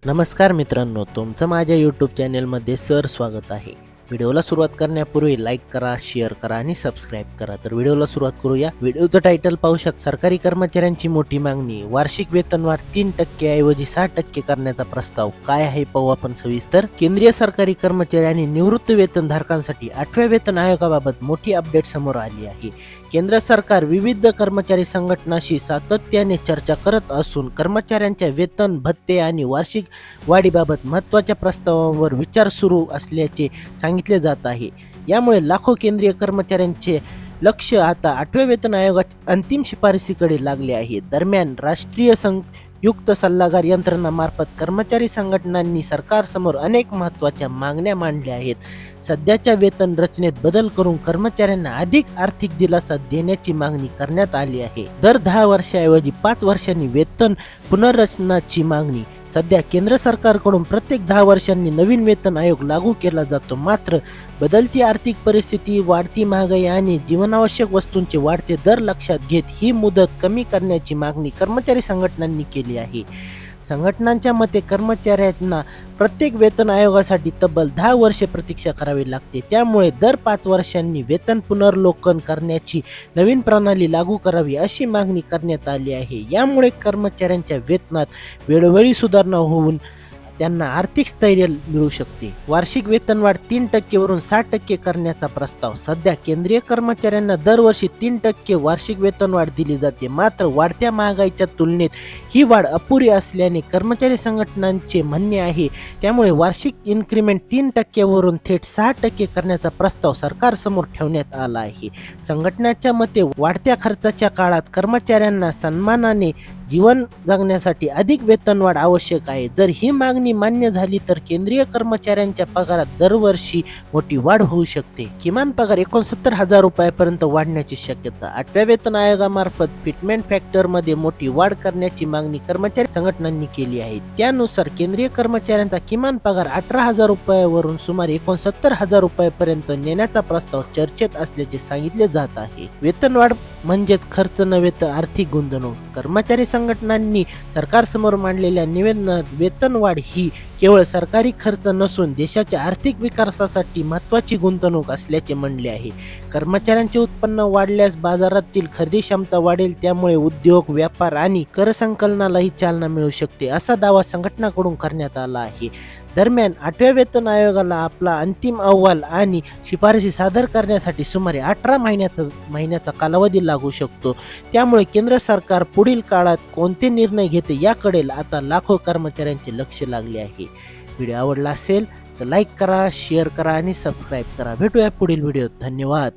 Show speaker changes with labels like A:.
A: नमस्कार मित्रांनो, तुमचं माझ्या यूट्यूब चॅनेलमध्ये स्वागत आहे. व्हिडिओला सुरुवात करण्यापूर्वी लाईक करा, शेअर करा आणि सबस्क्राईब करा. तर व्हिडिओला सुरुवात करूया. व्हिडिओचं टायटल पाहू शकता. सरकारी कर्मचाऱ्यांची मोठी मागणी, वार्षिक वेतनवाढ 3% ऐवजी 6% करण्याचा प्रस्ताव. काय आहे पाहू आपण सविस्तर. केंद्रीय सरकारी कर्मचारी आणि निवृत्त वेतनधारकांसाठी 8व्या वेतन आयोगाबाबत मोठी अपडेट समोर आली आहे. केंद्र सरकार विविध कर्मचारी संघटनांशी सातत्याने चर्चा करत असून कर्मचाऱ्यांच्या वेतन, भत्ते आणि वार्षिक वाढीबाबत महत्त्वाच्या प्रस्तावांवर विचार सुरू असल्याचे सांगितले जात आहे. यामुळे लाखो केंद्रीय कर्मचाऱ्यांचे लक्ष आता 8व्या वेतन आयोगाच्या अंतिम शिफारसीकडे लागले आहे. दरम्यान राष्ट्रीय संयुक्त सल्लागार यंत्रणेमार्फत कर्मचारी संघटनांनी सरकारसमोर अनेक महत्त्वाच्या मागण्या मांडल्या आहेत. सध्याच्या वेतन रचनेत बदल करून कर्मचाऱ्यांना अधिक आर्थिक दिलासा देण्याची मागणी करण्यात आली आहे. दर 10 वर्षाऐवजी 5 वर्षांनी वेतन पुनर्रचनाची मागणी. सध्या केंद्र सरकारकडून प्रत्येक 10 वर्षांनी नवीन वेतन आयोग लागू केला जातो. मात्र बदलती आर्थिक परिस्थिती, वाढती महागाई आणि जीवनावश्यक वस्तूंचे वाढते दर लक्षात घेत ही मुदत कमी करण्याची मागणी कर्मचारी संघटनांनी केली आहे. संघटनांच्या मते कर्मचाऱ्यांना प्रत्येक वेतन आयोगासाठी तब्बल 10 वर्षे प्रतीक्षा करावी लागते. त्यामुळे दर 5 वर्षांनी वेतन पुनर्लोकन करण्याची नवीन प्रणाली लागू करावी अशी मागणी करण्यात आली आहे. यामुळे कर्मचाऱ्यांच्या वेतनात वेळोवेळी सुधारणा होऊन त्यांना आर्थिक स्थैर्य मिळू शकते. वार्षिक वेतनवाढ 3% वरून 6% करण्याचा प्रस्ताव. सध्या केंद्रीय कर्मचाऱ्यांना दरवर्षी 3% वार्षिक वेतनवाढ दिली जाते. मात्र वाढत्या महागाईच्या तुलनेत ही वाढ अपुरी असल्याने कर्मचारी संघटनांचे म्हणणे आहे. त्यामुळे वार्षिक इन्क्रिमेंट 3% वरून थेट 6% करण्याचा प्रस्ताव सरकारसमोर ठेवण्यात आला आहे. संघटनेच्या मते वाढत्या खर्चाच्या काळात कर्मचाऱ्यांना सन्मानाने जीवन जगण्यासाठी अधिक वेतनवाढ आवश्यक आहे. जर ही मागणी मान्य झाली तर केंद्रीय कर्मचाऱ्यांच्या पगारात दरवर्षी मोठी वाढ होऊ शकते. किमान पगार 69,000 रुपयापर्यंत वाढण्याची शक्यता. 8व्या वेतन आयोगामार्फत फिटमेंट फॅक्टरमध्ये मोठी वाढ करण्याची मागणी कर्मचारी संघटनांनी केली आहे. त्यानुसार केंद्रीय कर्मचाऱ्यांचा किमान पगार 18,000 रुपयावरून सुमारे 69,000 रुपयापर्यंत नेण्याचा प्रस्ताव चर्चेत असल्याचे सांगितले जात आहे. वेतनवाढ म्हणजेच खर्च नव्हे तर आर्थिक गुंतवणूक. कर्मचारी संघटनांनी सरकारसमोर मांडलेल्या निवेदनात वेतनवाढ ही केवळ सरकारी खर्च नसून देशाच्या आर्थिक विकासासाठी महत्त्वाची गुंतवणूक असल्याचे म्हणले आहे. कर्मचाऱ्यांचे उत्पन्न वाढल्यास बाजारातील खरेदी क्षमता वाढेल. त्यामुळे उद्योग, व्यापार आणि कर संकलनालाही चालना मिळू शकते असा दावा संघटनाकडून करण्यात आला आहे. दरम्यान 8व्या वेतन आयोगाला आपला अंतिम अहवाल आणि शिफारसी सादर करण्यासाठी सुमारे 18 महिन्याचा कालावधी लागू शकतो. त्यामुळे केंद्र सरकार पुढील काळात कोणते निर्णय घेते याकडे आता लाखो कर्मचाऱ्यांचे लक्ष लागले आहे. व्हिडिओ आवडला असेल तर लाईक करा, शेअर करा आणि सबस्क्राईब करा. भेटूया पुढील व्हिडिओत. धन्यवाद.